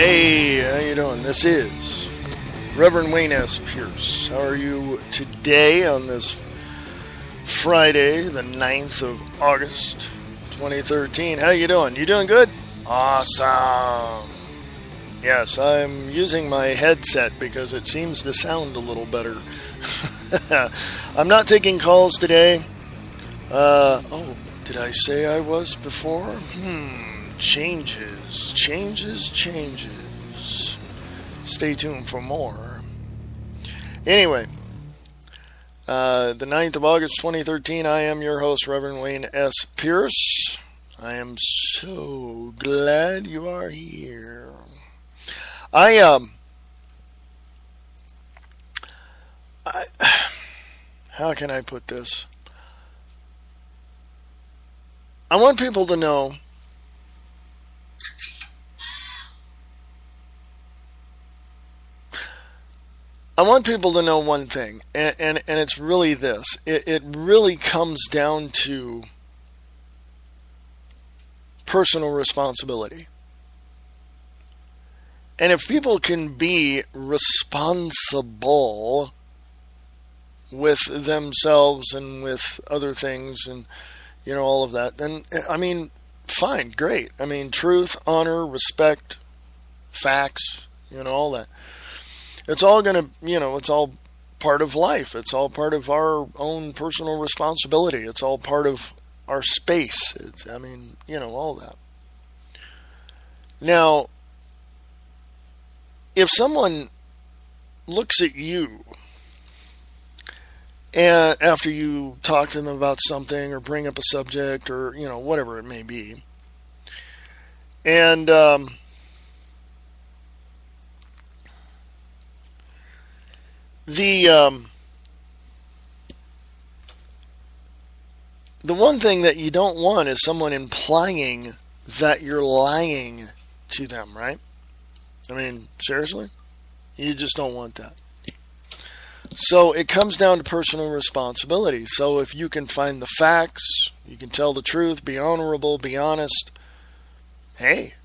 Hey, how you doing? This is Reverend Wayne S. Pierce. How are you today on this Friday, the 9th of August, 2013? How you doing? You doing good? Awesome. Yes, I'm using my headset because it seems to sound a little better. I'm not taking calls today. Did I say I was before? Changes. Stay tuned for more. Anyway, the 9th of August, 2013, I am your host, Reverend Wayne S. Pierce. I am so glad you are here. How can I put this? I want people to know one thing, and it's really this. It really comes down to personal responsibility. And if people can be responsible with themselves and with other things and, you know, all of that, then, I mean, fine, great. I mean, truth, honor, respect, facts, you know, all that. It's all going to, you know, it's all part of life. It's all part of our own personal responsibility. It's all part of our space. It's, I mean, you know, all that. Now, if someone looks at you and after you talk to them about something or bring up a subject or, you know, whatever it may be, and the one thing that you don't want is someone implying that you're lying to them, right? I mean, seriously? You just don't want that. So it comes down to personal responsibility. So if you can find the facts, you can tell the truth, be honorable, be honest, hey,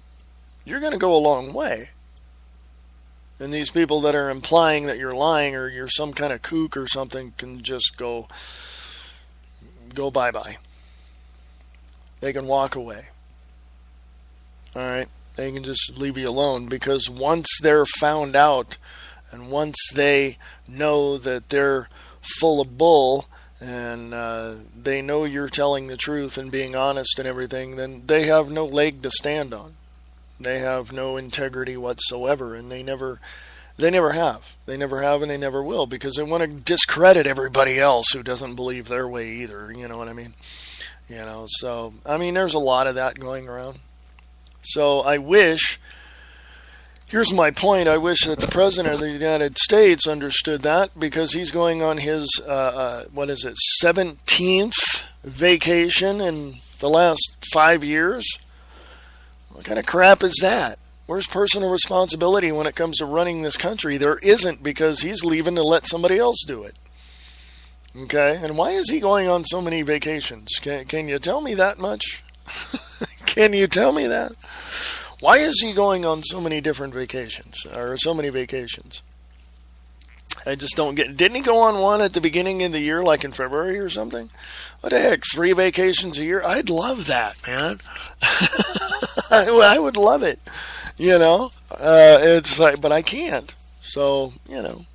you're going to go a long way. And these people that are implying that you're lying or you're some kind of kook or something can just go bye-bye. They can walk away. All right? They can just leave you alone, because once they're found out and once they know that they're full of bull and they know you're telling the truth and being honest and everything, then they have no leg to stand on. They have no integrity whatsoever, and they never have. They never have, and they never will, because they want to discredit everybody else who doesn't believe their way either. You know what I mean? You know, so, I mean, there's a lot of that going around. So I wish, here's my point, I wish that the President of the United States understood that, because he's going on his, 17th vacation in the last 5 years. What kind of crap is that? Where's personal responsibility when it comes to running this country? There isn't, because he's leaving to let somebody else do it. Okay? And why is he going on so many vacations? Can you tell me that much? Can you tell me that? Why is he going on so many different vacations, or so many vacations? I just don't get. Didn't he go on one at the beginning of the year, like in February or something? What the heck, 3 vacations a year? I'd love that, man. I would love it. You know, it's like, but I can't. So, you know,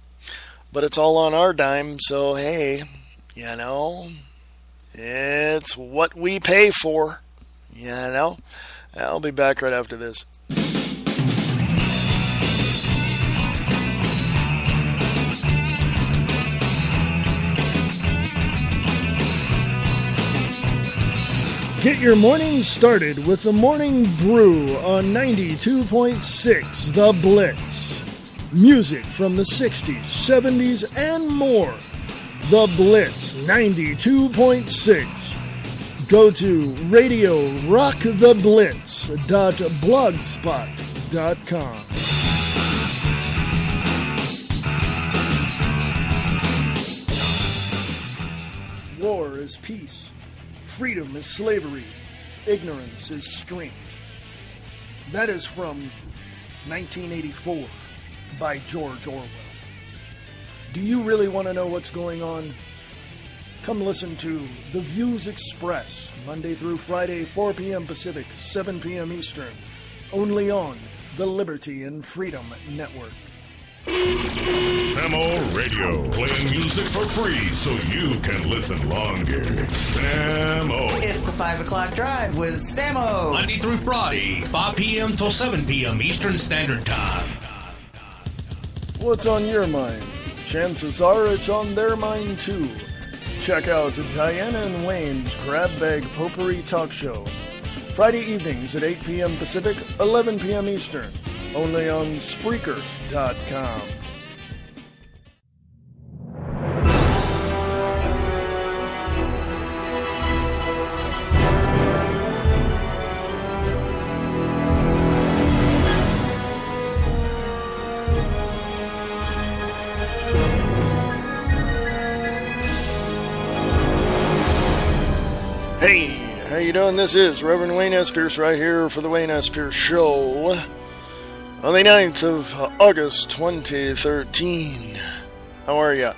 but it's all on our dime. So, hey, you know, it's what we pay for. You know, I'll be back right after this. Get your morning started with the Morning Brew on 92.6 The Blitz. Music from the 60s, 70s, and more. The Blitz 92.6. Go to radiorocktheblints.blogspot.com. War is peace. Freedom is slavery. Ignorance is strength. That is from 1984 by George Orwell. Do you really want to know what's going on? Come listen to The Views Express, Monday through Friday, 4 p.m. Pacific, 7 p.m. Eastern, only on the Liberty and Freedom Network. Samo Radio, playing music for free so you can listen longer. Samo. It's the 5 o'clock drive with Samo. Monday through Friday, 5 p.m. till 7 p.m. Eastern Standard Time. What's on your mind? Chances are it's on their mind too. Check out Diana and Wayne's Grab Bag Potpourri Talk Show. Friday evenings at 8 p.m. Pacific, 11 p.m. Eastern. Only on Spreaker.com. Hey, how you doing? This is Reverend Wayne S. Pierce right here for the Wayne S. Pierce Show on the 9th of August 2013. How are ya?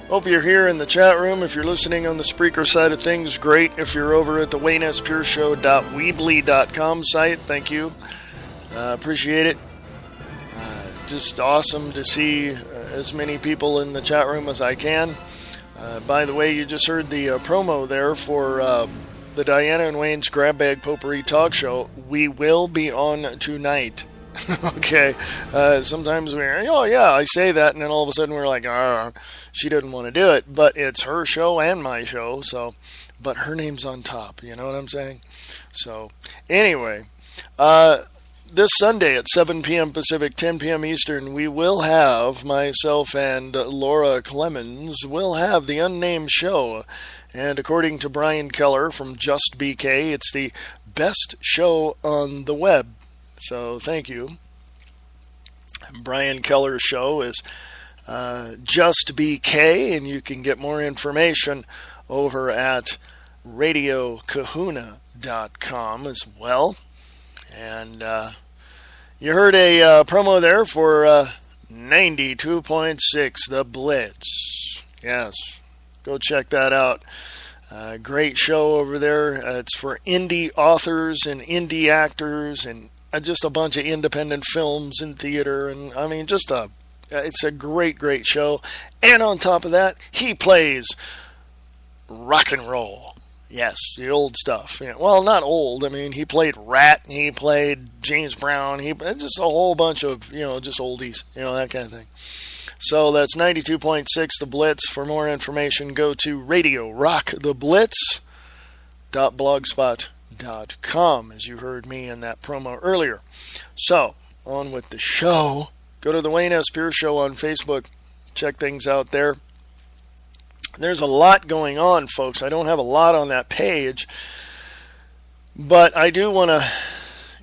Hope you're here in the chat room. If you're listening on the Spreaker side of things, great. If you're over at the WayneSPierceShow.weebly.com site, thank you. Appreciate it. Just awesome to see as many people in the chat room as I can. By the way, you just heard the promo there for the Diana and Wayne's Grab Bag Potpourri Talk Show. We will be on tonight. Okay. Sometimes I say that, and then all of a sudden we're like, she didn't want to do it. But it's her show and my show, but her name's on top. You know what I'm saying? So, anyway, this Sunday at 7 p.m. Pacific, 10 p.m. Eastern, we will have, myself and Laura Clemens, will have the Unnamed Show. And according to Brian Keller from Just BK, it's the best show on the web. So thank you. Brian Keller's show is Just BK, and you can get more information over at radiokahuna.com as well. And you heard a promo there for 92.6 The Blitz. Yes, go check that out. Great show over there. It's for indie authors and indie actors and just a bunch of independent films and theater. And I mean, it's a great, great show. And on top of that, he plays rock and roll. Yes, the old stuff. Yeah, well, not old. I mean, he played Rat, he played James Brown, just a whole bunch of, just oldies, that kind of thing. So that's 92.6 The Blitz. For more information, go to radiorocktheblitz.blogspot.com, as you heard me in that promo earlier. So, on with the show. Go to the Wayne S. Pierce Show on Facebook. Check things out there. There's a lot going on, folks. I don't have a lot on that page, but I do want to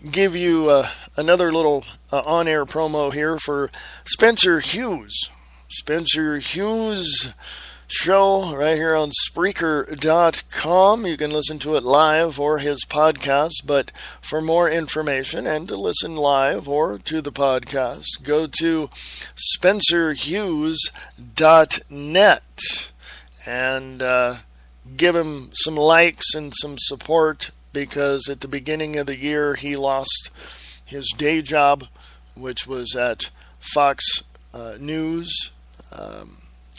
give you another little on-air promo here for Spencer Hughes. Spencer Hughes show right here on Spreaker.com. You can listen to it live or his podcast, but for more information and to listen live or to the podcast, go to spencerhughes.net. And give him some likes and some support, because at the beginning of the year he lost his day job, which was at Fox News,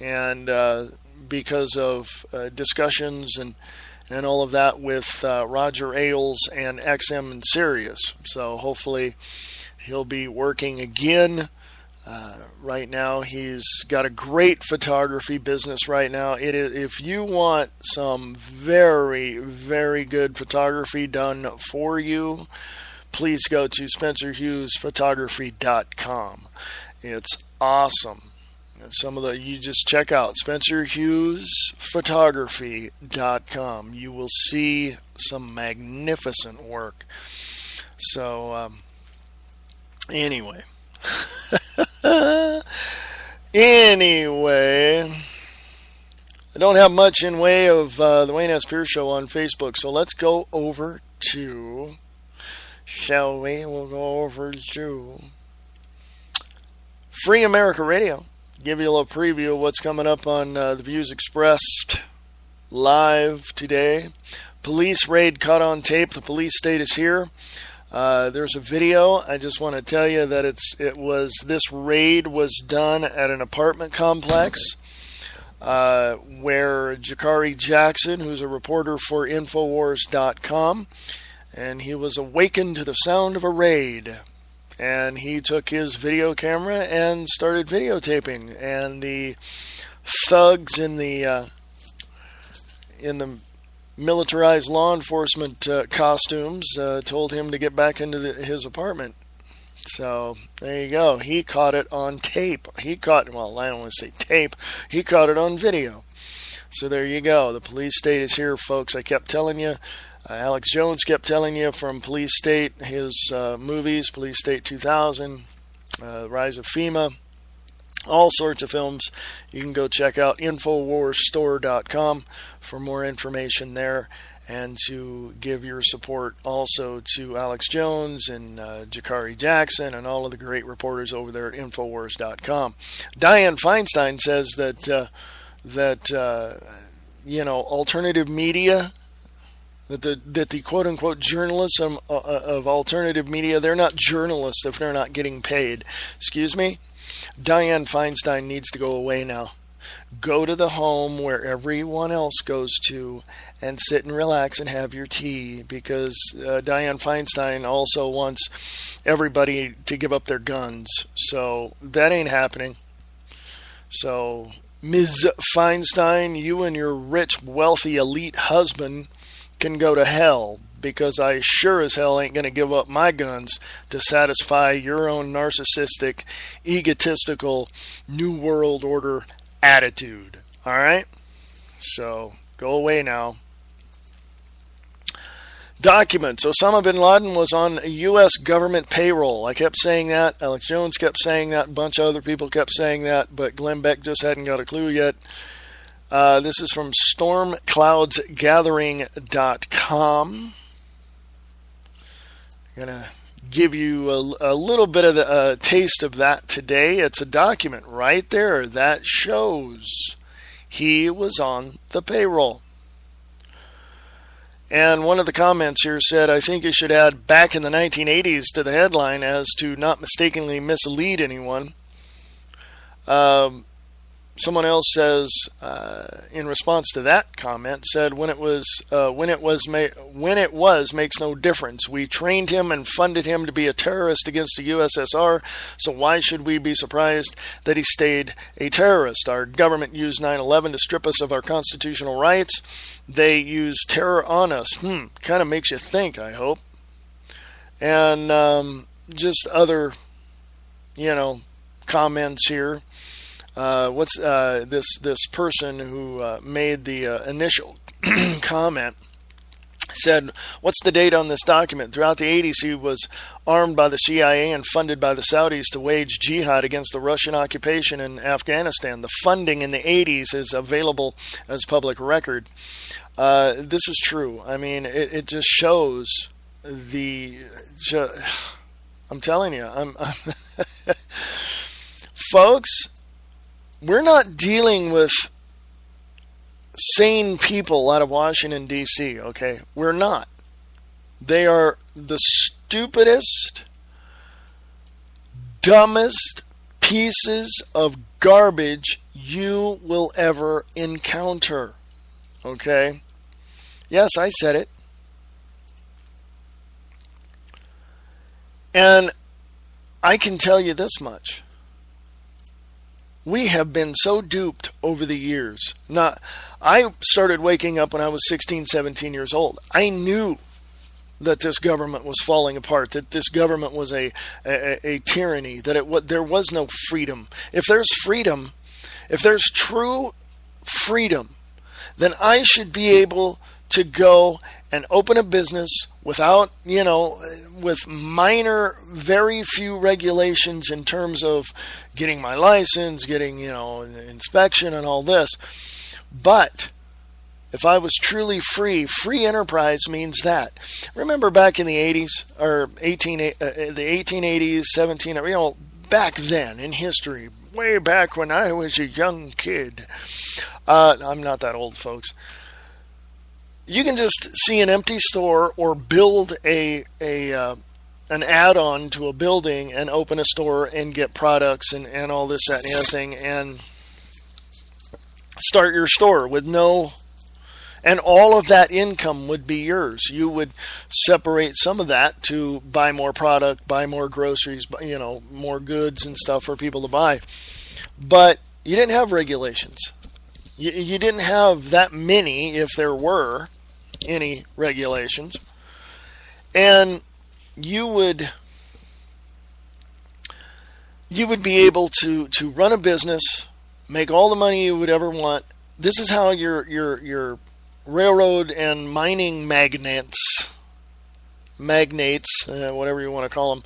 and because of discussions and all of that with Roger Ailes and XM and Sirius. So hopefully he'll be working again. Right now, he's got a great photography business right now. If you want some very, very good photography done for you, please go to SpencerHughesPhotography.com. It's awesome. You just check out SpencerHughesPhotography.com. You will see some magnificent work. So, anyway. Anyway, I don't have much in way of the Wayne S. Pierce Show on Facebook, so let's go over to, shall we? We'll go over to Free America Radio. Give you a little preview of what's coming up on the Views Expressed live today. Police raid caught on tape. The police state is here. There's a video. I just want to tell you that this raid was done at an apartment complex where Jakari Jackson, who's a reporter for Infowars.com, and he was awakened to the sound of a raid. And he took his video camera and started videotaping. And the thugs in the militarized law enforcement costumes told him to get back into his apartment. So there you go. He caught it on tape. I don't want to say tape. He caught it on video. So there you go. The police state is here, folks. I kept telling you. Alex Jones kept telling you from Police State, his movies, Police State 2000, The Rise of FEMA, all sorts of films. You can go check out InfoWarsStore.com for more information there, and to give your support also to Alex Jones and Jakari Jackson and all of the great reporters over there at Infowars.com. Dianne Feinstein says that alternative media, that the quote-unquote journalism of alternative media, they're not journalists if they're not getting paid. Excuse me? Dianne Feinstein needs to go away now. Go to the home where everyone else goes to and sit and relax and have your tea, because Dianne Feinstein also wants everybody to give up their guns. So that ain't happening. So, Ms. Feinstein, you and your rich, wealthy, elite husband can go to hell, because I sure as hell ain't going to give up my guns to satisfy your own narcissistic, egotistical, New World Order attitude. Alright? So, go away now. Documents. Osama bin Laden was on a U.S. government payroll. I kept saying that. Alex Jones kept saying that. A bunch of other people kept saying that. But Glenn Beck just hadn't got a clue yet. This is from StormCloudsGathering.com. I'm going to give you a little bit of the taste of that today. It's a document right there that shows he was on the payroll. And one of the comments here said, I think you should add back in the 1980s to the headline as to not mistakenly mislead anyone. Someone else says, in response to that comment, said when it was makes no difference. We trained him and funded him to be a terrorist against the USSR, so why should we be surprised that he stayed a terrorist? Our government used 9/11 to strip us of our constitutional rights. They used terror on us. Kind of makes you think, I hope. And just other, comments here. What's this person who made the initial comment said, what's the date on this document? Throughout the 80s, he was armed by the CIA and funded by the Saudis to wage jihad against the Russian occupation in Afghanistan. The funding in the 80s is available as public record. This is true. I mean, it just shows I'm telling you, folks, we're not dealing with sane people out of Washington, D.C., okay? We're not. They are the stupidest, dumbest pieces of garbage you will ever encounter, okay? Yes, I said it. And I can tell you this much. We have been so duped over the years. I started waking up when I was 16, 17 years old. I knew that this government was falling apart, that this government was a tyranny, that there was no freedom. If there's freedom, if there's true freedom, then I should be able to go and open a business without, with minor, very few regulations in terms of getting my license, getting, inspection and all this. But if I was truly free enterprise means that. Remember back in the 80s, or the 1880s, back then in history, way back when I was a young kid. I'm not that old, folks. You can just see an empty store or build an add-on to a building and open a store and get products and all this, that, and the other thing, and start your store with and all of that income would be yours. You would separate some of that to buy more product, buy more groceries, more goods and stuff for people to buy. But you didn't have regulations. You didn't have that many, if there were any regulations. And you would be able to run a business, make all the money you would ever want. This is how your railroad and mining magnates, whatever you want to call them,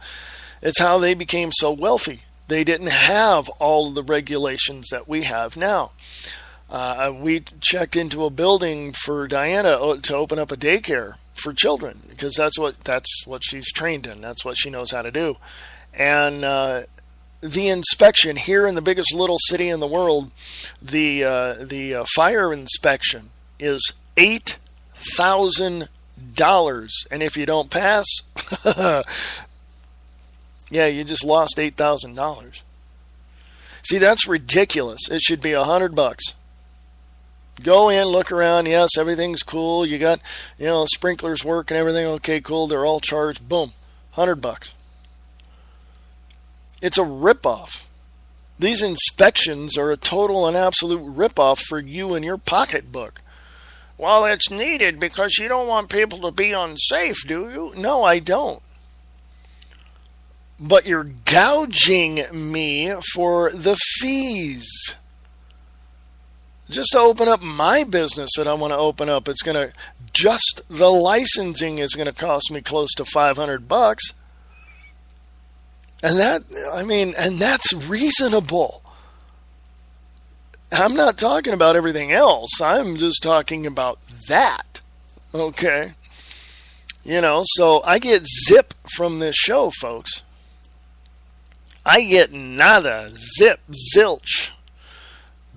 it's how they became so wealthy. They didn't have all of the regulations that we have now. We checked into a building for Diana to open up a daycare for children because that's what she's trained in. That's what she knows how to do. And the inspection here in the biggest little city in the world, the fire inspection is $8,000, and if you don't pass, yeah, you just lost $8,000. See, that's ridiculous. It should be $100. Go in, look around. Yes, everything's cool. You got, sprinklers work and everything. Okay, cool. They're all charged. Boom, $100. It's a ripoff. These inspections are a total and absolute ripoff for you and your pocketbook. Well, it's needed because you don't want people to be unsafe, do you? No, I don't. But you're gouging me for the fees. Just to open up my business that I want to open up, just the licensing is going to cost me close to $500. And that's reasonable. I'm not talking about everything else. I'm just talking about that. Okay? So I get zip from this show, folks. I get nada, zip, zilch.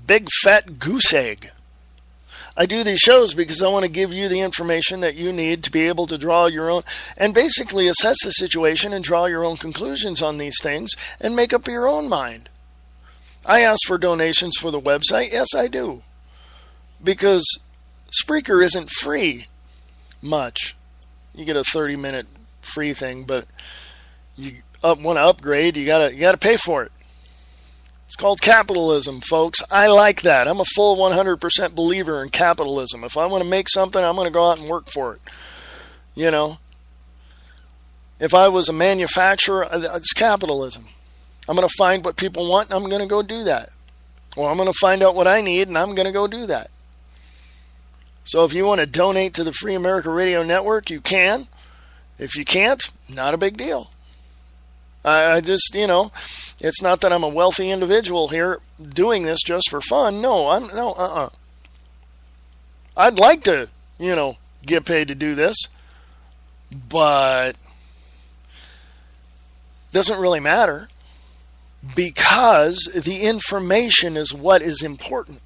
Big fat goose egg. I do these shows because I want to give you the information that you need to be able to draw your own and basically assess the situation and draw your own conclusions on these things and make up your own mind. I ask for donations for the website. Yes, I do. Because Spreaker isn't free much. You get a 30-minute free thing, but you want to upgrade, you gotta pay for it. It's called capitalism, folks. I like that. I'm a full 100% believer in capitalism. If I want to make something, I'm going to go out and work for it. If I was a manufacturer, it's capitalism. I'm going to find what people want, and I'm going to go do that. Or I'm going to find out what I need, and I'm going to go do that. So if you want to donate to the Free America Radio Network, you can. If you can't, not a big deal. I just, it's not that I'm a wealthy individual here doing this just for fun. No, I'd like to, get paid to do this, but doesn't really matter because the information is what is important.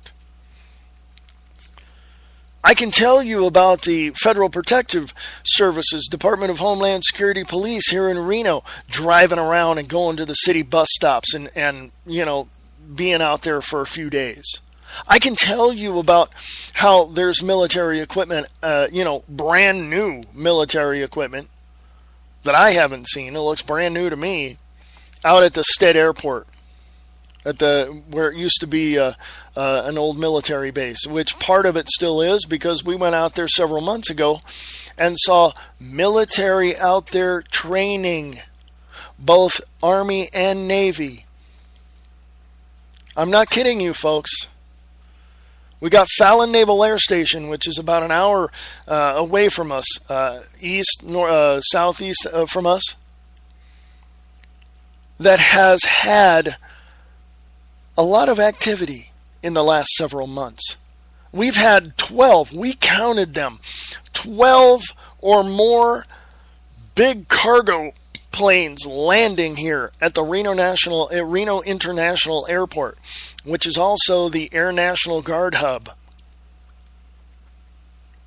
I can tell you about the Federal Protective Services, Department of Homeland Security Police here in Reno, driving around and going to the city bus stops and being out there for a few days. I can tell you about how there's military equipment, brand new military equipment that I haven't seen. It looks brand new to me out at the Stead Airport. Where it used to be an old military base, which part of it still is because we went out there several months ago and saw military out there training, both Army and Navy. I'm not kidding you, folks. We got Fallon Naval Air Station, which is about an hour away from us, southeast from us, that has had a lot of activity in the last several months. We've had 12, we counted them, 12 or more big cargo airplanes landing here at the Reno International Airport, which is also the Air National Guard hub.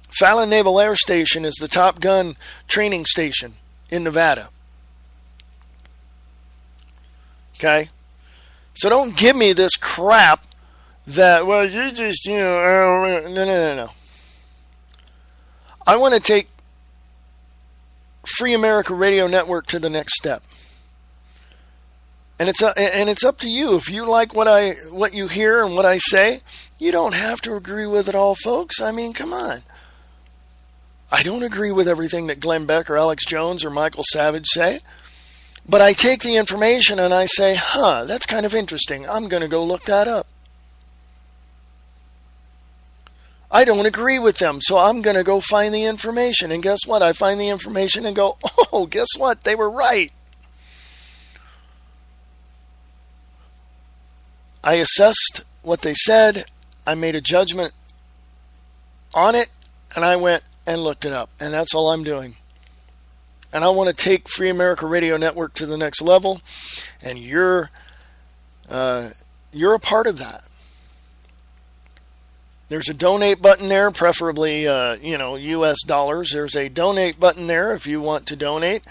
Fallon Naval Air Station is the Top Gun training station in Nevada. Okay? So don't give me this crap that, well, you just, no. I want to take Free America Radio Network to the next step. And it's up to you. If you like what you hear and what I say, you don't have to agree with it all, folks. I mean, come on. I don't agree with everything that Glenn Beck or Alex Jones or Michael Savage say. But I take the information and I say, that's kind of interesting. I'm going to go look that up. I don't agree with them, so I'm going to go find the information. And guess what? I find the information and go, oh, guess what? They were right. I assessed what they said. I made a judgment on it, and I went and looked it up. And that's all I'm doing. And I want to take Free America Radio Network to the next level, and you're a part of that. There's a donate button there, preferably, U.S. dollars. There's a donate button there if you want to donate.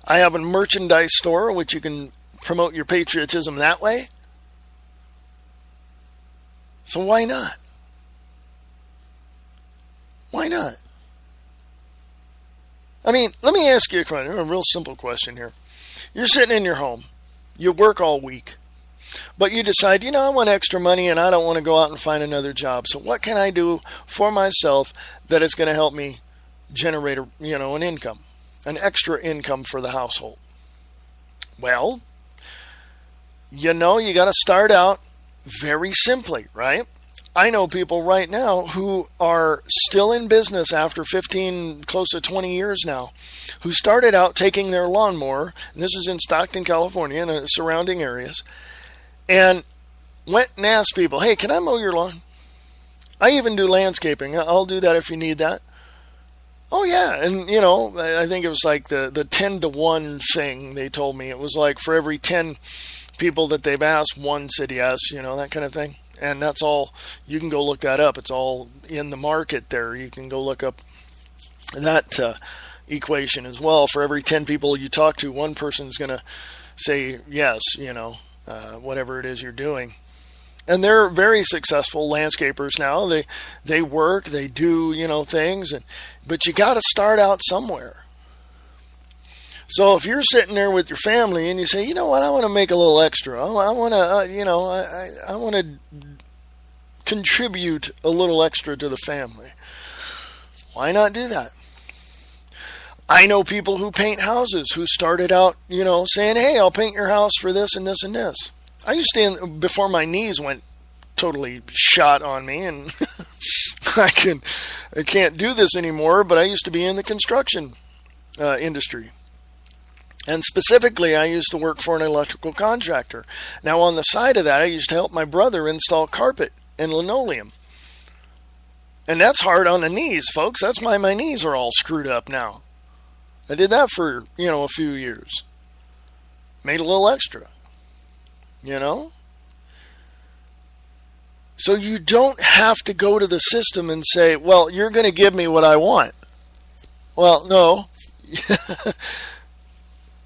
I have a merchandise store, which you can promote your patriotism that way. So why not? Why not? I mean, let me ask you a real simple question here. You're sitting in your home. You work all week. But you decide, I want extra money and I don't want to go out and find another job. So what can I do for myself that is going to help me generate an income, an extra income for the household? Well, you got to start out very simply, right? I know people right now who are still in business after 15, close to 20 years now, who started out taking their lawnmower, and this is in Stockton, California, and surrounding areas, and went and asked people, hey, can I mow your lawn? I even do landscaping. I'll do that if you need that. Oh, yeah. And, I think it was like the 10 to 1 thing they told me. It was like for every 10 people that they've asked, one said yes, that kind of thing. And that's all. You can go look that up. It's all in the market there. You can go look up that equation as well. For every 10 people you talk to, one person's going to say yes, whatever it is you're doing. And they're very successful landscapers now. They work, they do, things, but you got to start out somewhere. So if you're sitting there with your family and you say, I want to make a little extra. I want to, I want to contribute a little extra to the family. Why not do that? I know people who paint houses who started out, saying, hey, I'll paint your house for this and this and this. I used to, before my knees went totally shot on me, and I can't do this anymore, but I used to be in the construction industry. And specifically, I used to work for an electrical contractor. Now, on the side of that, I used to help my brother install carpet and linoleum. And that's hard on the knees, folks. That's why my knees are all screwed up now. I did that for, a few years. Made a little extra. So you don't have to go to the system and say, well, you're going to give me what I want. Well, no.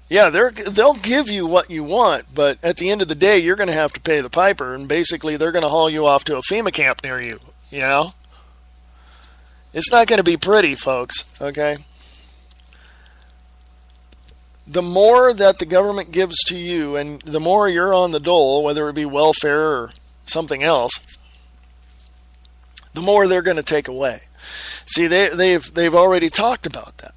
Yeah, they'll give you what you want, but at the end of the day, you're going to have to pay the piper, and basically they're going to haul you off to a FEMA camp near you, It's not going to be pretty, folks, okay? The more that the government gives to you, and the more you're on the dole, whether it be welfare or something else, the more they're going to take away. See, they've already talked about that.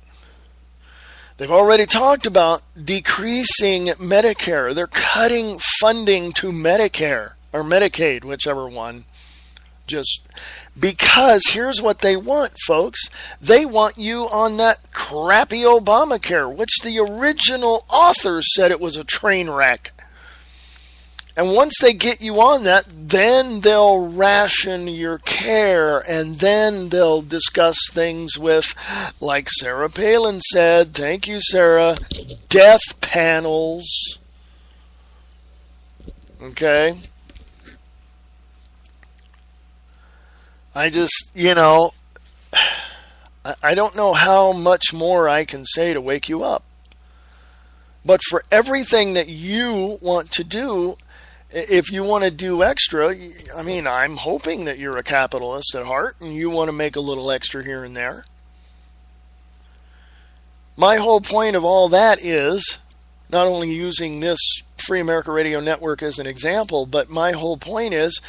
They've already talked about decreasing Medicare. They're cutting funding to Medicare or Medicaid, whichever one. Just because here's what they want, folks. They want you on that crappy Obamacare, which the original authors said it was a train wreck. And once they get you on that, then they'll ration your care, and then they'll discuss things with, like Sarah Palin said, thank you, Sarah, death panels. Okay? I just, I don't know how much more I can say to wake you up. But for everything that you want to do, if you want to do extra, I mean, I'm hoping that you're a capitalist at heart and you want to make a little extra here and there. My whole point of all that is not only using this Free America Radio Network as an example, but my whole point is,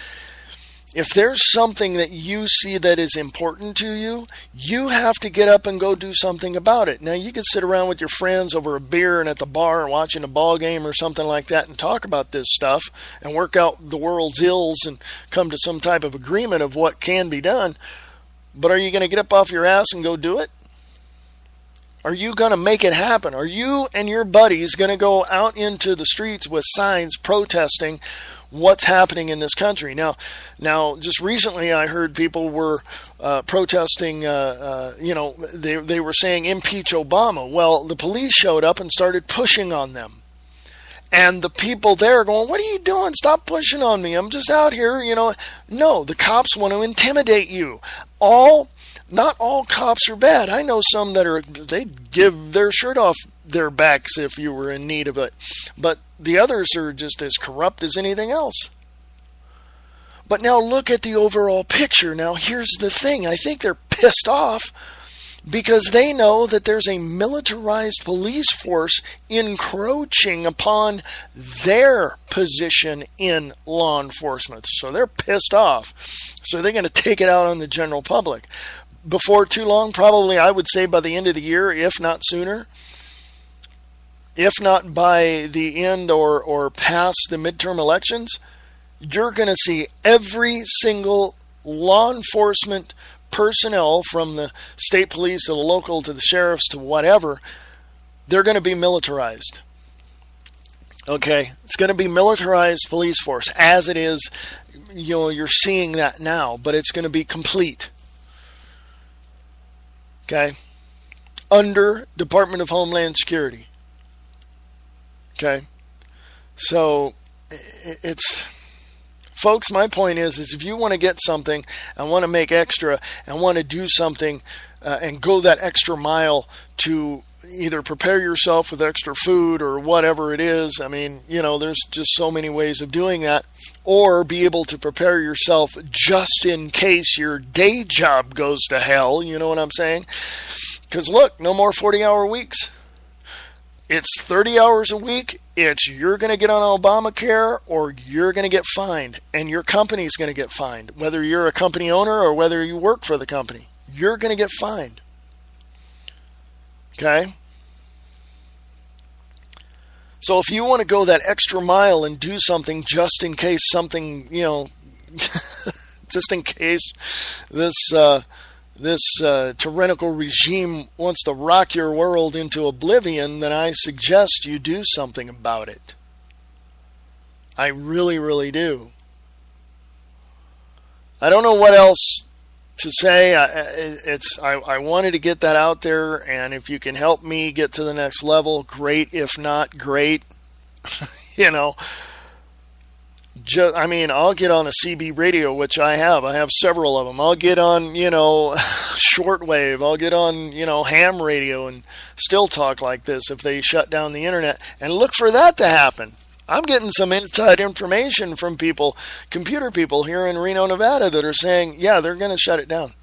if there's something that you see that is important to you, you have to get up and go do something about it. Now, you can sit around with your friends over a beer and at the bar and watching a ball game or something like that and talk about this stuff and work out the world's ills and come to some type of agreement of what can be done. But are you going to get up off your ass and go do it? Are you going to make it happen? Are you and your buddies going to go out into the streets with signs protesting what's happening in this country? Now, just recently I heard people were protesting, they were saying impeach Obama. Well, the police showed up and started pushing on them. And the people there going, what are you doing? Stop pushing on me. I'm just out here, No, the cops want to intimidate you. Not all cops are bad. I know some that they'd give their shirt off their backs if you were in need of it. But the others are just as corrupt as anything else. But now look at the overall picture. Now here's the thing. I think they're pissed off because they know that there's a militarized police force encroaching upon their position in law enforcement. So they're pissed off. So they're going to take it out on the general public. Before too long, probably I would say by the end of the year, if not sooner, if not by the end or past the midterm elections, you're going to see every single law enforcement personnel, from the state police to the local to the sheriffs to whatever, they're going to be militarized. Okay? It's going to be militarized police force as it is. You're seeing that now, but it's going to be complete. Okay? Under Department of Homeland Security. Okay? So, folks, my point is if you want to get something and want to make extra and want to do something and go that extra mile to either prepare yourself with extra food or whatever it is, I mean, there's just so many ways of doing that, or be able to prepare yourself just in case your day job goes to hell, you know what I'm saying? Because look, no more 40-hour weeks. It's 30 hours a week. It's you're going to get on Obamacare or you're going to get fined, and your company's going to get fined. Whether you're a company owner or whether you work for the company, you're going to get fined. Okay? So if you want to go that extra mile and do something just in case something, just in case this tyrannical regime wants to rock your world into oblivion, then I suggest you do something about it. I really, really do. I don't know what else to say. I wanted to get that out there, and if you can help me get to the next level, great. If not, great. I'll get on a CB radio, which I have. I have several of them. I'll get on, shortwave. I'll get on, ham radio and still talk like this if they shut down the internet. And look for that to happen. I'm getting some inside information from computer people here in Reno, Nevada, that are saying, yeah, they're going to shut it down.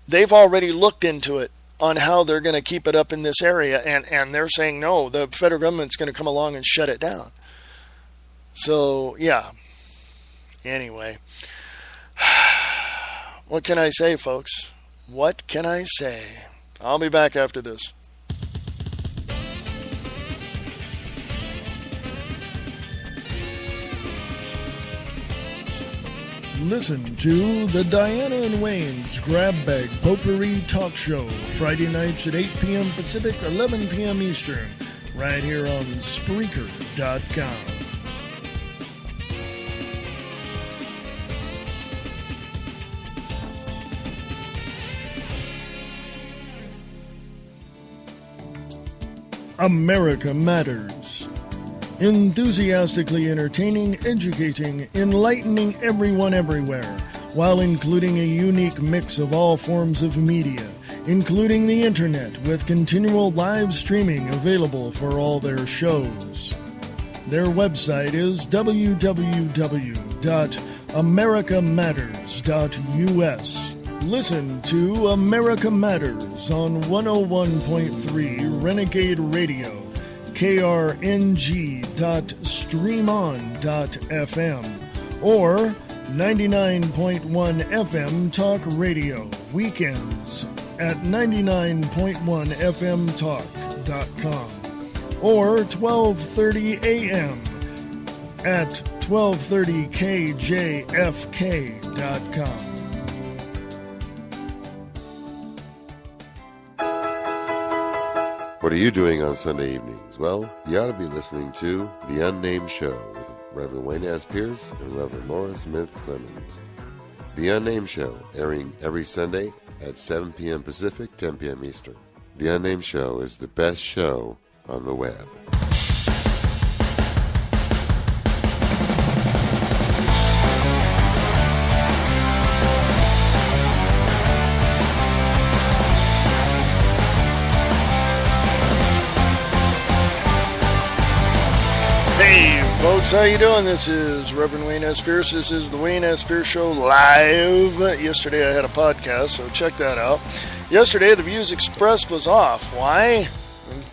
They've already looked into it on how they're going to keep it up in this area, and they're saying, no, the federal government's going to come along and shut it down. So, yeah. Anyway. What can I say, folks? What can I say? I'll be back after this. Listen to the Diana and Wayne's Grab Bag Potpourri Talk Show, Friday nights at 8 p.m. Pacific, 11 p.m. Eastern, right here on Spreaker.com. America Matters. Enthusiastically entertaining, educating, enlightening everyone everywhere, while including a unique mix of all forms of media, including the internet, with continual live streaming available for all their shows. Their website is www.americamatters.us. Listen to America Matters on 101.3 Renegade Radio, krng.streamon.fm, or 99.1 FM Talk Radio, weekends at 99.1fmtalk.com, or 12:30 a.m. at 1230kjfk.com. What are you doing on Sunday evenings? Well, you ought to be listening to The Unnamed Show with Reverend Wayne S. Pierce and Reverend Laura Smith Clemens. The Unnamed Show, airing every Sunday at 7 p.m. Pacific, 10 p.m. Eastern. The Unnamed Show is the best show on the web. Hey folks, how you doing? This is Reverend Wayne S. Pierce. This is the Wayne S. Pierce Show live. Yesterday I had a podcast, so check that out. Yesterday the Views Expressed was off. Why? I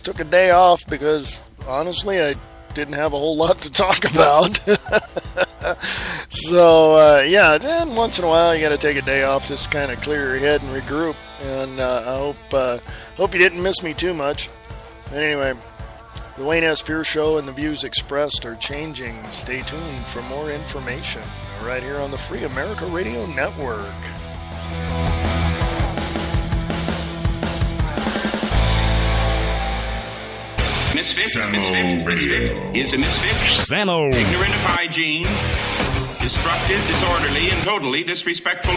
took a day off because honestly I didn't have a whole lot to talk about. So then once in a while you got to take a day off just to kind of clear your head and regroup. And I hope you didn't miss me too much. But anyway, the Wayne S. Pierce Show and the Views Expressed are changing. Stay tuned for more information right here on the Free America Radio Network. Misfit Samo Radio. is a misfit, Samo. ignorant of hygiene, destructive, disorderly, and totally disrespectful.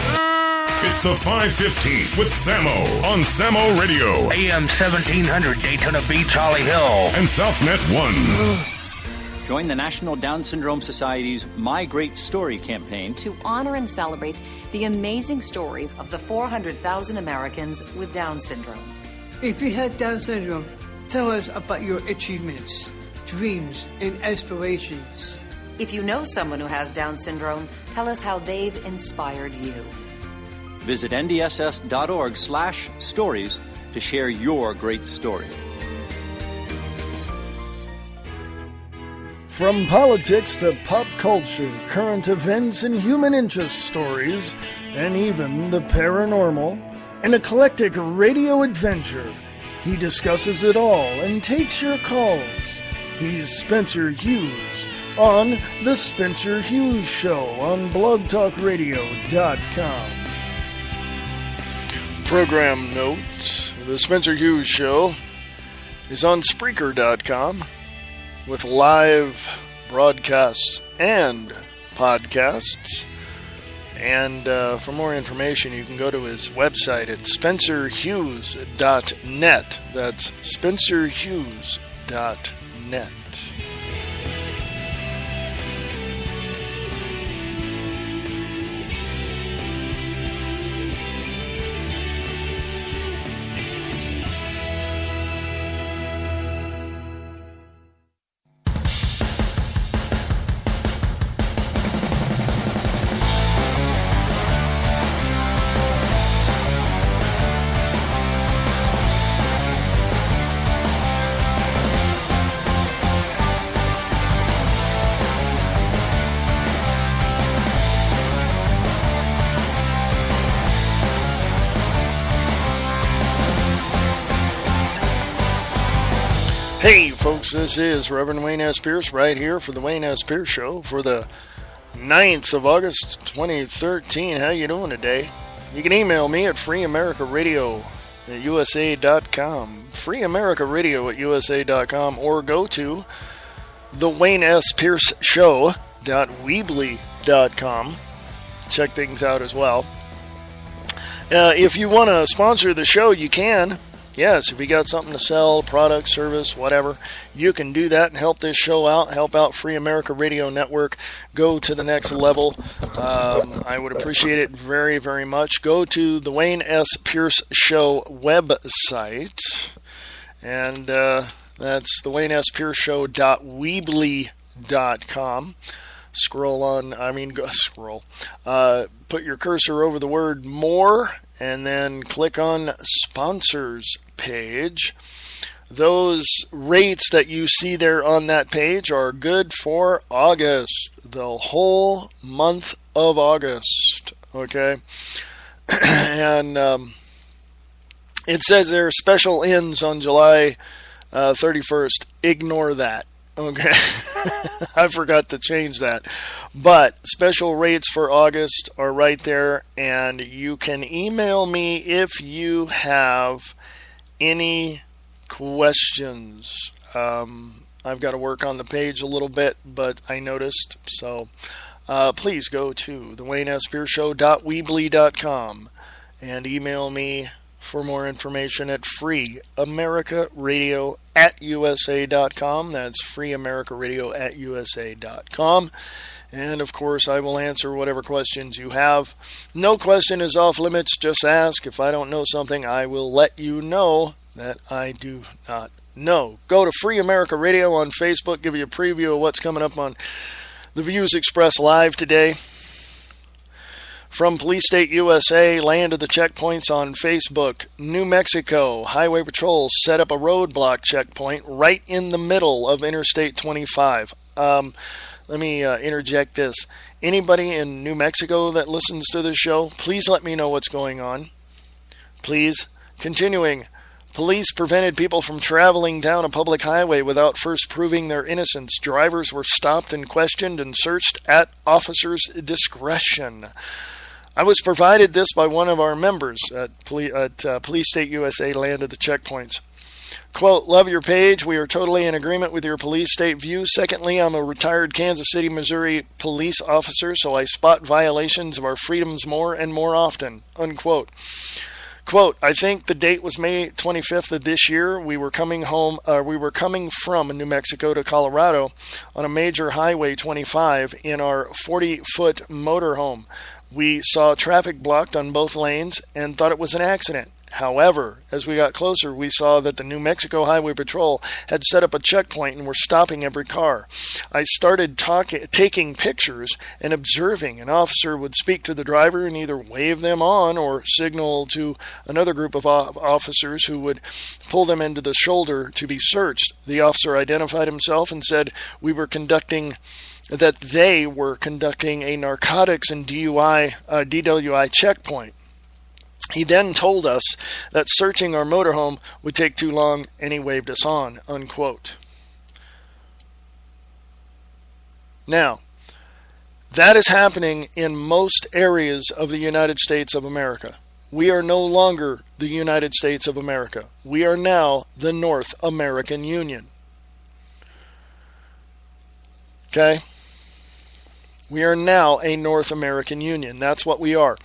It's the 5:15 with Samo on Samo Radio AM 1700 Daytona Beach, Holly Hill. and Southnet 1. Join the National Down Syndrome Society's My Great Story campaign to honor and celebrate the amazing stories of the 400,000 Americans with Down syndrome. If you had Down syndrome, tell us about your achievements, dreams, and aspirations. If you know someone who has Down syndrome, tell us how they've inspired you. Visit ndss.org/stories to share your great story. From politics to pop culture, current events and human interest stories, and even the paranormal, an eclectic radio adventure, he discusses it all and takes your calls. He's Spencer Hughes on The Spencer Hughes Show on blogtalkradio.com. Program notes. The Spencer Hughes Show is on Spreaker.com with live broadcasts and podcasts. And for more information, you can go to his website at spencerhughes.net. That's spencerhughes.net. Hey folks, this is Reverend Wayne S. Pierce right here for the Wayne S. Pierce Show for the 9th of August 2013. How you doing today? You can email me at freeamericaradio@usa.com, freeamericaradio@usa.com, or go to the Wayne S. Pierce Show.weebly.com. Check things out as well. If you want to sponsor the show, you can. Yes, if you got something to sell, product, service, whatever, you can do that and help this show out, help out Free America Radio Network, go to the next level. I would appreciate it very, very much. Go to the Wayne S. Pierce Show website, and that's the Wayne S. Pierce Show.weebly.com. Scroll. Put your cursor over the word more, and then click on sponsors page. Those rates that you see there on that page are good for August, the whole month of August. Okay, and it says there special ends on July 31st. Ignore that. Okay, I forgot to change that. But special rates for August are right there, and you can email me if you have any questions. I've got to work on the page a little bit, but I noticed. So please go to the WayneSPearsShow.weebly.com and email me for more information at freeamericaradio@usa.com. That's freeamericaradio@usa.com. And, of course, I will answer whatever questions you have. No question is off limits. Just ask. If I don't know something, I will let you know that I do not know. Go to Free America Radio on Facebook. Give you a preview of what's coming up on the Views Express Live today. From Police State USA, land of the checkpoints on Facebook. New Mexico Highway Patrol set up a roadblock checkpoint right in the middle of Interstate 25. Let me interject this. Anybody in New Mexico that listens to this show, please let me know what's going on. Please. Continuing. Police prevented people from traveling down a public highway without first proving their innocence. Drivers were stopped and questioned and searched at officers' discretion. I was provided this by one of our members at Police State USA, land of the checkpoints. Quote, love your page. We are totally in agreement with your police state view. Secondly, I'm a retired Kansas City, Missouri police officer, so I spot violations of our freedoms more and more often. Unquote. Quote, I think the date was May 25th of this year. We were coming from New Mexico to Colorado on a major highway 25 in our 40-foot motorhome. We saw traffic blocked on both lanes and thought it was an accident. However, as we got closer, we saw that the New Mexico Highway Patrol had set up a checkpoint and were stopping every car. I started taking pictures and observing. An officer would speak to the driver and either wave them on or signal to another group of officers who would pull them into the shoulder to be searched. The officer identified himself and said they were conducting a narcotics and DWI checkpoint. He then told us that searching our motorhome would take too long, and he waved us on, unquote. Now, that is happening in most areas of the United States of America. We are no longer the United States of America. We are now the North American Union. Okay? We are now a North American Union. That's what we are.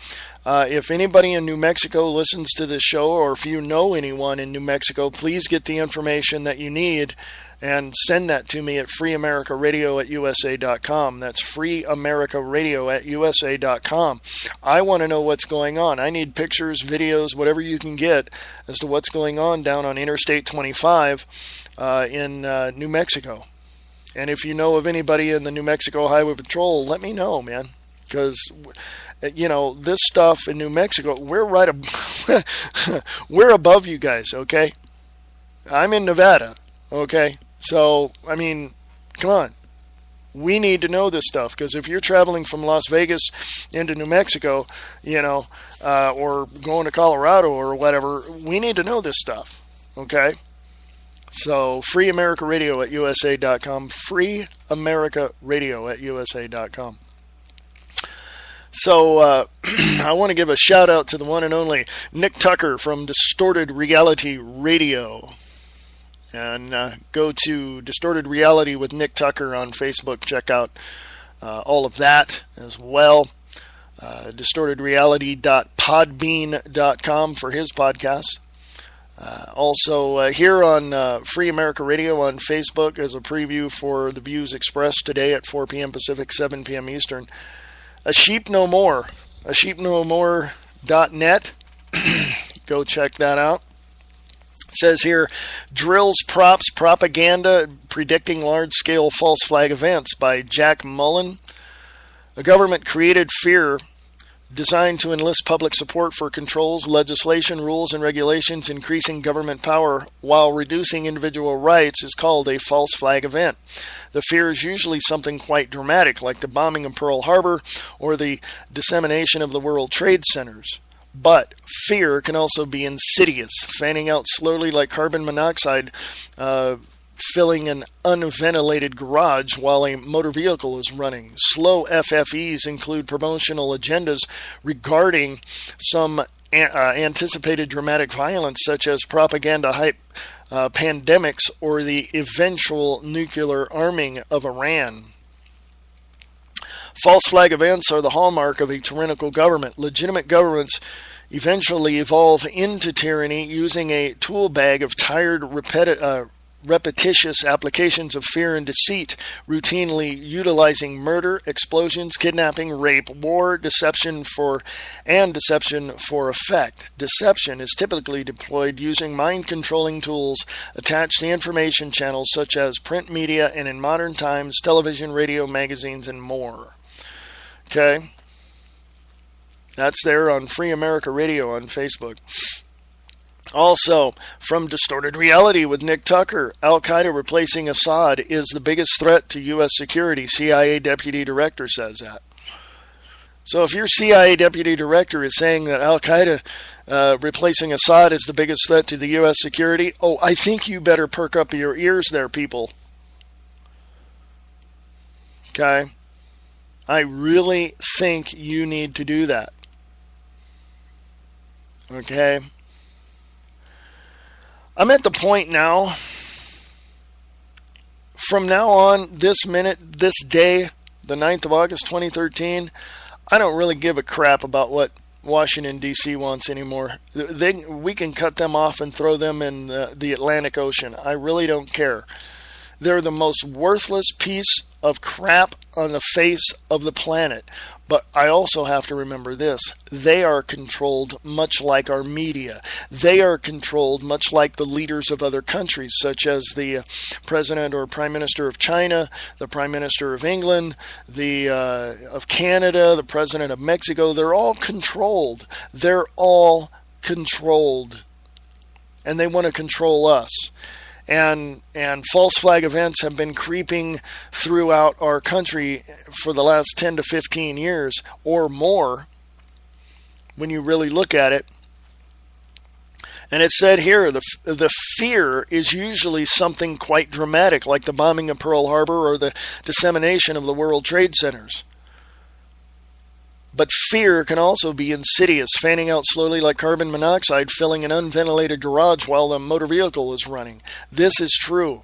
If anybody in New Mexico listens to this show, or if you know anyone in New Mexico, please get the information that you need and send that to me at freeamericaradio@usa.com. That's freeamericaradio@usa.com. I want to know what's going on. I need pictures, videos, whatever you can get as to what's going on down on Interstate 25 in New Mexico. And if you know of anybody in the New Mexico Highway Patrol, let me know, man. Because, you know, this stuff in New Mexico, we're we're above you guys, okay? I'm in Nevada, okay? So, I mean, come on. We need to know this stuff, because if you're traveling from Las Vegas into New Mexico, you know, or going to Colorado or whatever, we need to know this stuff, okay? So, freeamericaradio@usa.com, freeamericaradio@usa.com. So, I want to give a shout out to the one and only Nick Tucker from Distorted Reality Radio. And go to Distorted Reality with Nick Tucker on Facebook. Check out all of that as well. DistortedReality.podbean.com for his podcast. Also, here on Free America Radio on Facebook as a preview for the views expressed today at 4 p.m. Pacific, 7 p.m. Eastern. A Sheep No More. ASheepNoMore.net. Go check that out. It says here, Drills, Props, Propaganda Predicting Large-Scale False Flag Events by Jack Mullen. A government-created fear designed to enlist public support for controls, legislation, rules, and regulations increasing government power while reducing individual rights is called a false flag event. The fear is usually something quite dramatic, like the bombing of Pearl Harbor or the dissemination of the World Trade Centers. But fear can also be insidious, fanning out slowly like carbon monoxide, filling an unventilated garage while a motor vehicle is running. Slow FFEs include promotional agendas regarding some anticipated dramatic violence, such as propaganda hype, pandemics, or the eventual nuclear arming of Iran. False flag events are the hallmark of a tyrannical government. Legitimate governments eventually evolve into tyranny using a tool bag of tired, repetitious applications of fear and deceit, routinely utilizing murder, explosions, kidnapping, rape, war, deception for effect. Deception is typically deployed using mind-controlling tools attached to information channels such as print media and, in modern times, television, radio, magazines, and more. Okay? That's there on Free America Radio on Facebook. Also, from Distorted Reality with Nick Tucker, Al-Qaeda replacing Assad is the biggest threat to U.S. security. CIA Deputy Director says that. So if your CIA Deputy Director is saying that Al-Qaeda replacing Assad is the biggest threat to the U.S. security, I think you better perk up your ears there, people. Okay? I really think you need to do that. Okay? I'm at the point now, from now on, this minute, this day, the 9th of August, 2013, I don't really give a crap about what Washington, D.C. wants anymore. We can cut them off and throw them in the Atlantic Ocean. I really don't care. They're the most worthless piece of crap on the face of the planet. But I also have to remember this. They are controlled much like our media. They are controlled much like the leaders of other countries, such as the President or Prime Minister of China, the Prime Minister of England, of Canada, the President of Mexico. They're all controlled. They're all controlled. And they want to control us. And false flag events have been creeping throughout our country for the last 10 to 15 years or more when you really look at it. And it said here, the fear is usually something quite dramatic, like the bombing of Pearl Harbor or the dissemination of the World Trade Centers. But fear can also be insidious, fanning out slowly like carbon monoxide, filling an unventilated garage while the motor vehicle is running. This is true.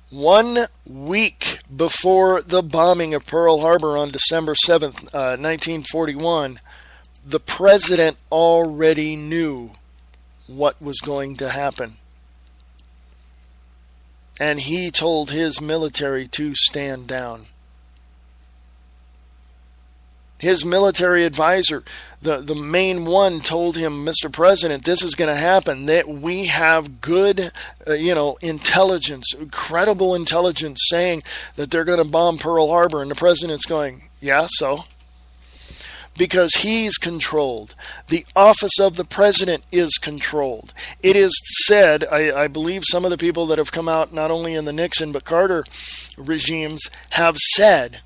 1 week before the bombing of Pearl Harbor on December 7th, 1941, the president already knew what was going to happen. And he told his military to stand down. His military advisor, the main one, told him, Mr. President, this is going to happen. That we have good, intelligence, credible intelligence saying that they're going to bomb Pearl Harbor. And the president's going, yeah, so? Because he's controlled. The office of the president is controlled. It is said, I believe some of the people that have come out, not only in the Nixon but Carter regimes, have said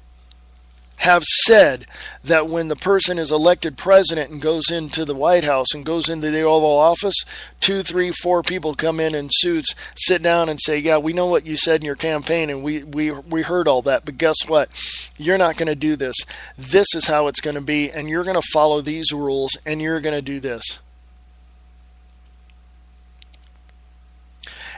that when the person is elected president and goes into the White House and goes into the Oval Office, 2, 3, 4 people come in suits, sit down and say, yeah, we know what you said in your campaign and we heard all that, but guess what? You're not going to do this. This is how it's going to be, and you're going to follow these rules, and you're going to do this.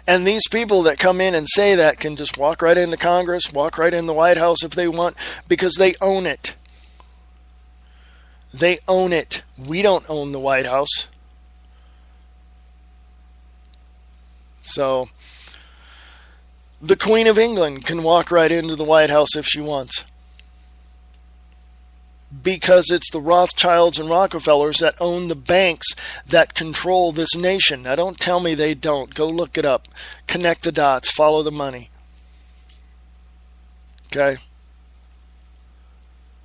And these people that come in and say that can just walk right into Congress, walk right in the White House if they want, because they own it. They own it. We don't own the White House. So, the Queen of England can walk right into the White House if she wants. Because it's the Rothschilds and Rockefellers that own the banks that control this nation. Now, don't tell me they don't. Go look it up. Connect the dots. Follow the money. Okay?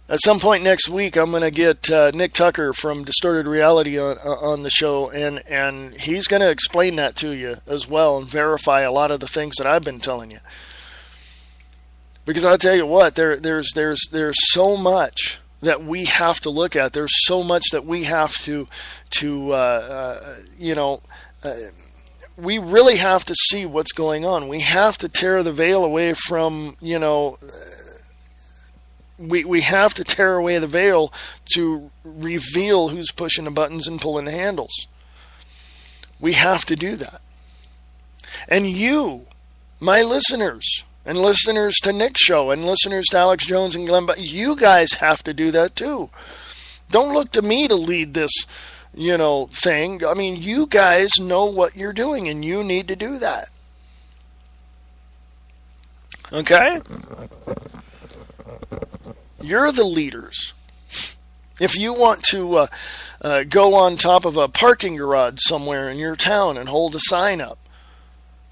At some point next week, I'm going to get Nick Tucker from Distorted Reality on the show, and he's going to explain that to you as well and verify a lot of the things that I've been telling you. Because I'll tell you what, there's so much that we have to look at. There's so much that we have to we really have to see what's going on. We have to tear the veil away from, we have to tear away the veil to reveal who's pushing the buttons and pulling the handles. We have to do that. And you, my listeners, and listeners to Nick's show, and listeners to Alex Jones and Glenn, you guys have to do that too. Don't look to me to lead this, thing. I mean, you guys know what you're doing, and you need to do that. Okay? You're the leaders. If you want to go on top of a parking garage somewhere in your town and hold a sign up,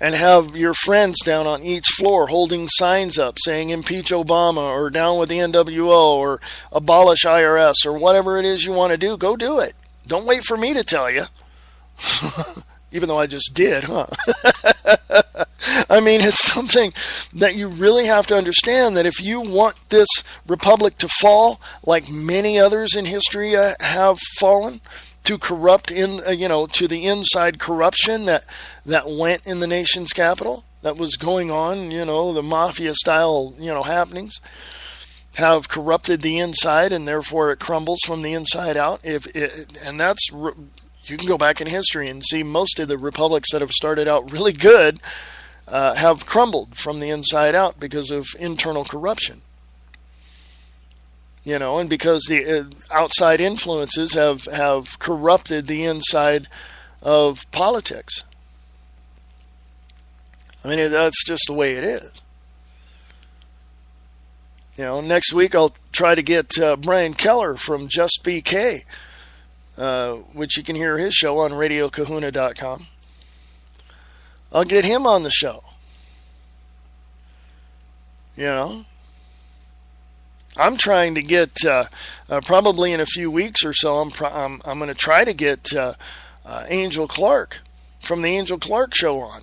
and have your friends down on each floor holding signs up saying impeach Obama or down with the NWO or abolish IRS or whatever it is you want to do, go do it. Don't wait for me to tell you. Even though I just did, huh? I mean, it's something that you really have to understand, that if you want this republic to fall, like many others in history have fallen, to corrupt to the inside corruption that went in the nation's capital, that was going on, the mafia style, happenings have corrupted the inside, and therefore it crumbles from the inside out. You can go back in history and see most of the republics that have started out really good have crumbled from the inside out because of internal corruption. And because the outside influences have corrupted the inside of politics. I mean, that's just the way it is. Next week I'll try to get Brian Keller from Just BK, which you can hear his show on RadioKahuna.com. I'll get him on the show. I'm trying to get, probably in a few weeks or so, I'm going to try to get Angel Clark from the Angel Clark Show on.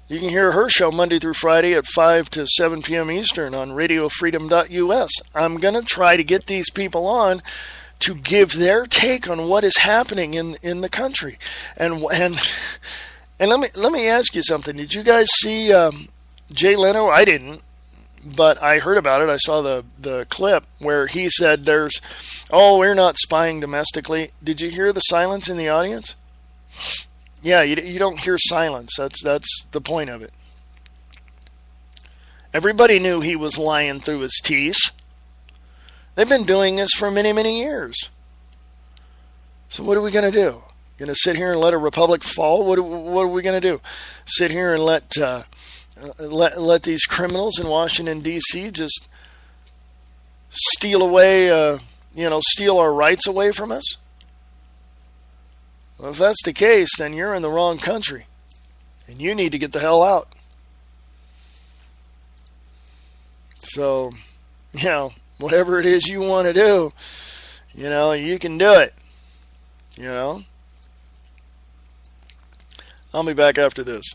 You can hear her show Monday through Friday at 5 to 7 p.m. Eastern on radiofreedom.us. I'm going to try to get these people on to give their take on what is happening in the country. And let me ask you something. Did you guys see Jay Leno? I didn't. But I heard about it. I saw the clip where he said we're not spying domestically. Did you hear the silence in the audience? Yeah, you don't hear silence. That's the point of it. Everybody knew he was lying through his teeth. They've been doing this for many, many years. So what are we going to do? Going to sit here and let a republic fall? What are we going to do? Sit here and let these criminals in Washington, D.C. just steal away, steal our rights away from us? Well, if that's the case, then you're in the wrong country. And you need to get the hell out. So, whatever it is you want to do, you can do it. I'll be back after this.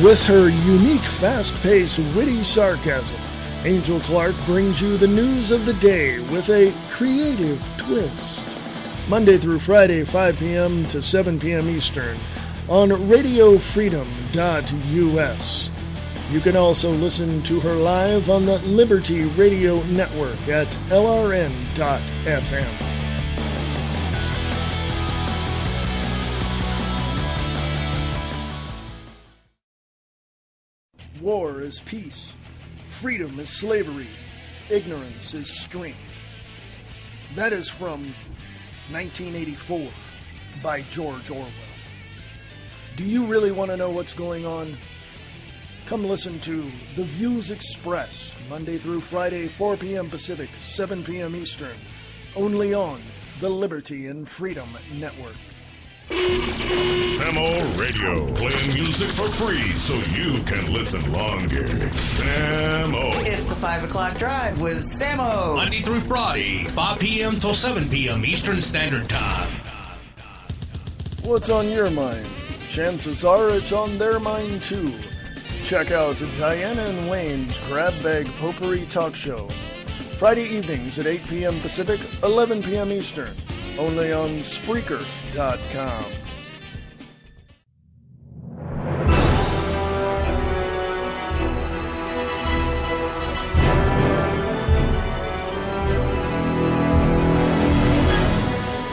With her unique, fast-paced, witty sarcasm, Angel Clark brings you the news of the day with a creative twist. Monday through Friday, 5 p.m. to 7 p.m. Eastern on radiofreedom.us. You can also listen to her live on the Liberty Radio Network at lrn.fm. War is peace. Freedom is slavery. Ignorance is strength. That is from 1984 by George Orwell. Do you really want to know what's going on? Come listen to The Views Express, Monday through Friday, 4 p.m. Pacific, 7 p.m. Eastern, only on the Liberty and Freedom Network. Samo Radio, playing music for free so you can listen longer. Samo. It's the 5 o'clock drive with Samo. Monday through Friday, 5 p.m. till 7 p.m. Eastern Standard Time. What's on your mind? Chances are it's on their mind too. Check out Diana and Wayne's Grab Bag Potpourri Talk Show. Friday evenings at 8 p.m. Pacific, 11 p.m. Eastern. Only on Spreaker.com.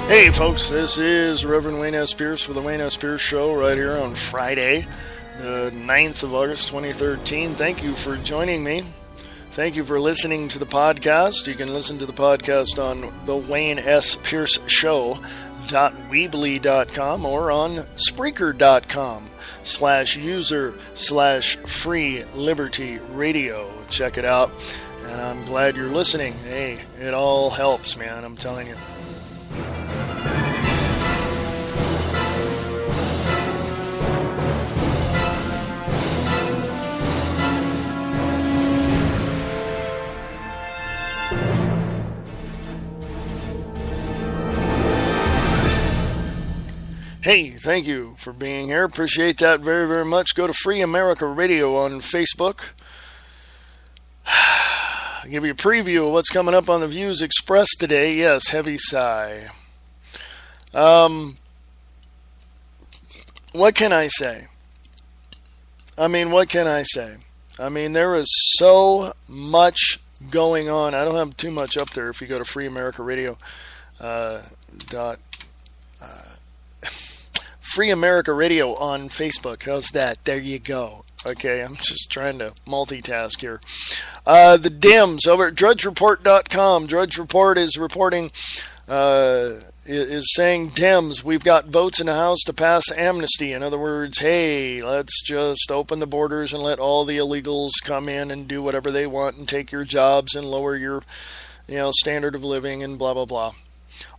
Hey folks, this is Reverend Wayne S. Pierce for the Wayne S. Pierce Show right here on Friday, the 9th of August 2013. Thank you for joining me. Thank you for listening to the podcast. You can listen to the podcast on the Wayne S. Pierce Show.weebly.com or on Spreaker.com/user/free liberty radio. Check it out. And I'm glad you're listening. Hey, it all helps, man. I'm telling you. Hey, thank you for being here. Appreciate that very, very much. Go to Free America Radio on Facebook. I'll give you a preview of what's coming up on the Views Express today. Yes, heavy sigh. What can I say? What can I say? There is so much going on. I don't have too much up there if you go to Free America Radio. Free America Radio on Facebook. How's that? There you go. Okay, I'm just trying to multitask here. The Dems over at DrudgeReport.com. Drudge Report is reporting, is saying, Dems, we've got votes in the House to pass amnesty. In other words, hey, let's just open the borders and let all the illegals come in and do whatever they want and take your jobs and lower your, standard of living and blah, blah, blah.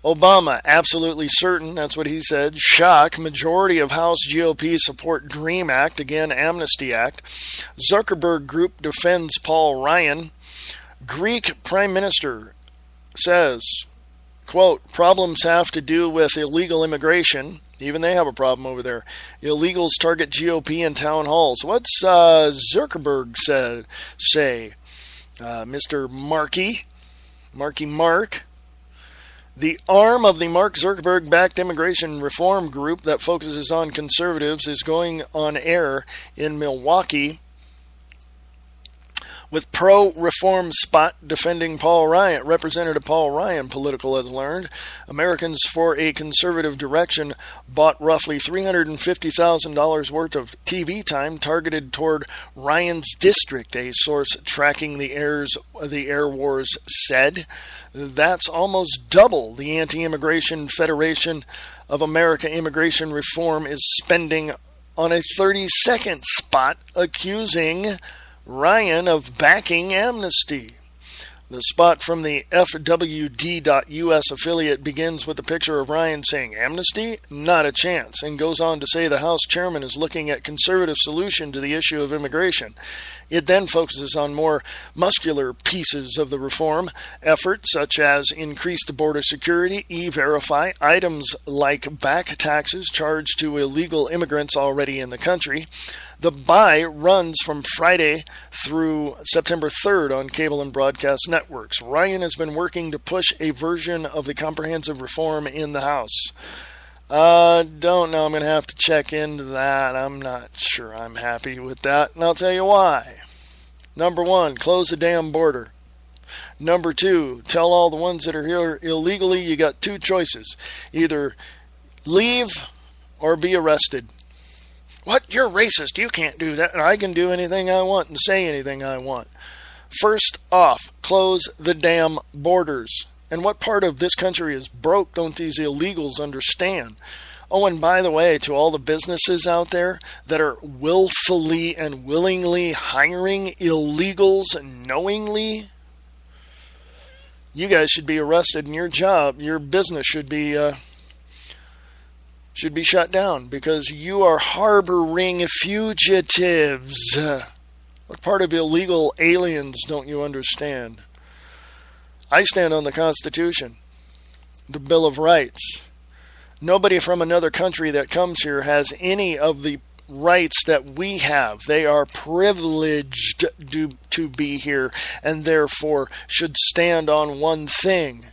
Obama, absolutely certain, that's what he said. Shock, majority of House GOP support DREAM Act, again, Amnesty Act. Zuckerberg Group defends Paul Ryan. Greek Prime Minister says, quote, problems have to do with illegal immigration. Even they have a problem over there. Illegals target GOP in town halls. What's Zuckerberg say? Mr. Marky Mark. The arm of the Mark Zuckerberg-backed immigration reform group that focuses on conservatives is going on air in Milwaukee with pro-reform spot defending Paul Ryan. Representative Paul Ryan, Political has learned. Americans for a Conservative Direction bought roughly $350,000 worth of TV time targeted toward Ryan's district, a source tracking the air wars said. That's almost double the Anti-Immigration Federation of America Immigration Reform is spending on a 30-second spot accusing Ryan of backing amnesty. The spot from the FWD.US affiliate begins with a picture of Ryan saying, amnesty? Not a chance, and goes on to say the House chairman is looking at conservative solution to the issue of immigration. It then focuses on more muscular pieces of the reform effort, such as increased border security, e-verify, items like back taxes charged to illegal immigrants already in the country. The buy runs from Friday through September 3rd on cable and broadcast networks. Ryan has been working to push a version of the comprehensive reform in the House. Don't know. I'm going to have to check into that. I'm not sure I'm happy with that, and I'll tell you why. Number one, close the damn border. Number two, tell all the ones that are here illegally you got two choices. Either leave or be arrested. What? You're racist. You can't do that. I can do anything I want and say anything I want. First off, close the damn borders. And what part of this country is broke don't these illegals understand? Oh, and by the way, to all the businesses out there that are willfully and willingly hiring illegals knowingly, you guys should be arrested, and your business should be shut down because you are harboring fugitives. What part of illegal aliens don't you understand? I stand on the Constitution, the Bill of Rights. Nobody from another country that comes here has any of the rights that we have. They are privileged to be here and therefore should stand on one thing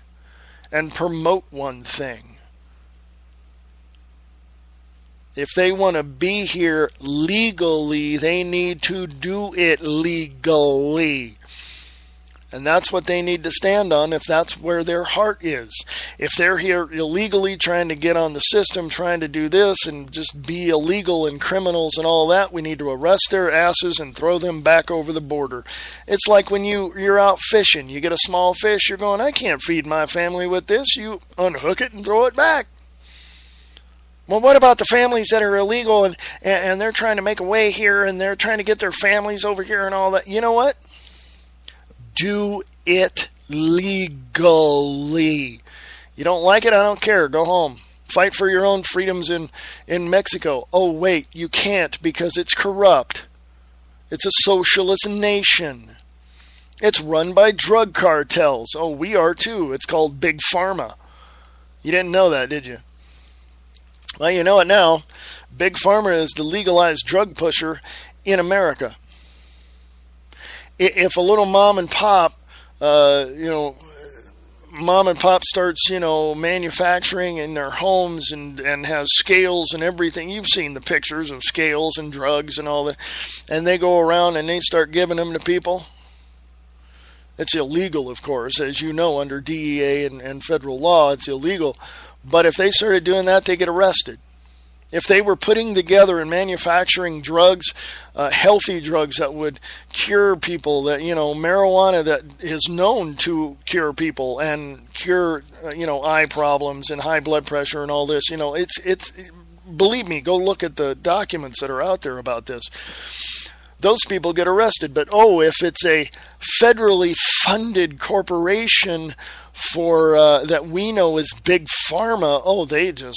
and promote one thing. If they want to be here legally, they need to do it legally. And that's what they need to stand on if that's where their heart is. If they're here illegally trying to get on the system, trying to do this and just be illegal and criminals and all that, we need to arrest their asses and throw them back over the border. It's like when you're out fishing. You get a small fish, you're going, I can't feed my family with this. You unhook it and throw it back. Well, what about the families that are illegal and they're trying to make a way here and they're trying to get their families over here and all that? You know what? Do it legally. You don't like it? I don't care. Go home. Fight for your own freedoms in Mexico. Oh, wait, you can't because it's corrupt. It's a socialist nation. It's run by drug cartels. Oh, we are too. It's called Big Pharma. You didn't know that, did you? Well, you know it now. Big Pharma is the legalized drug pusher in America. If a little mom and pop starts, manufacturing in their homes and has scales and everything. You've seen the pictures of scales and drugs and all that. And they go around and they start giving them to people. It's illegal, of course. As you know, under DEA and federal law, it's illegal. But if they started doing that, they get arrested. If they were putting together and manufacturing drugs, healthy drugs that would cure people, that, marijuana that is known to cure people and cure, eye problems and high blood pressure and all this, it's believe me, go look at the documents that are out there about this. Those people get arrested. But, if it's a federally funded corporation for that we know is Big Pharma,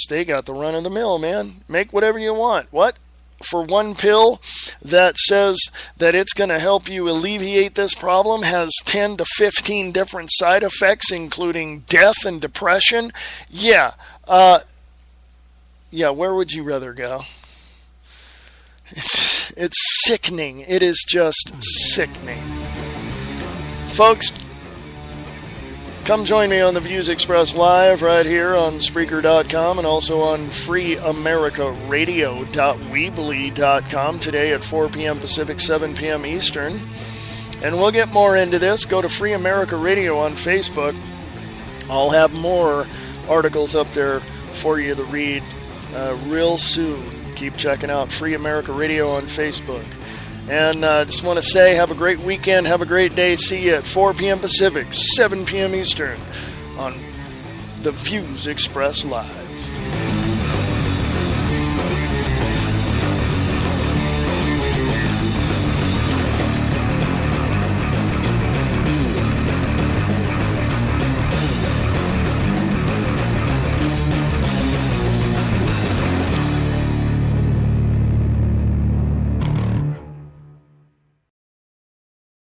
they got the run of the mill, man. Make whatever you want. What? For one pill that says that it's going to help you alleviate this problem, has 10 to 15 different side effects, including death and depression. Yeah, where would you rather go? It's sickening. It is just sickening. Folks, come join me on the Views Expressed Live right here on Spreaker.com and also on freeamericaradio.weebly.com today at 4 p.m. Pacific, 7 p.m. Eastern. And we'll get more into this. Go to Free America Radio on Facebook. I'll have more articles up there for you to read real soon. Keep checking out Free America Radio on Facebook. And just want to say, have a great weekend, have a great day. See you at 4 p.m. Pacific, 7 p.m. Eastern on the Views Express Live.